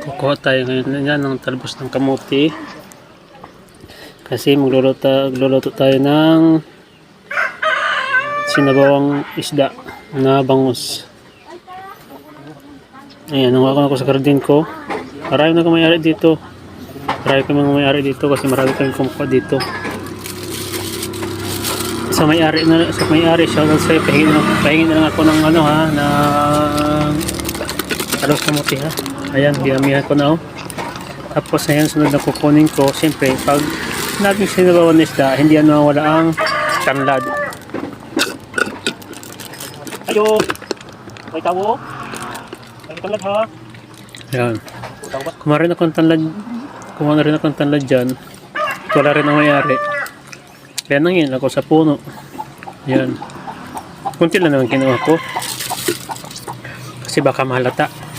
Kukuha tayo ngayon yan ng talbos ng kamuti. Kasi magluluto tayo ng sinabawang isda na bangus. Ayan, nanguha ko sa garden ko. Marami na kumayari dito. Marami kami kumayari dito kasi marami kami kumuha dito. Sa may-ari shoutout sa'yo, pahingin na lang ako ng ano ha, ng talbos kamuti ha. Ayan, ginamihan ko na oh. Tapos ayan, sunod na kukunin ko. Siyempre, pag natin sinabawan na isda, hindi yan mawala ang tanlad. Ayo! May tawo! May tanlad ha! Ayan. Kumain na rin akong tanlad dyan. Wala rin ang may-ari. Kaya nangin ako sa puno. Ayan. Kunti lang naman kinuha ko. Kasi baka mahalata.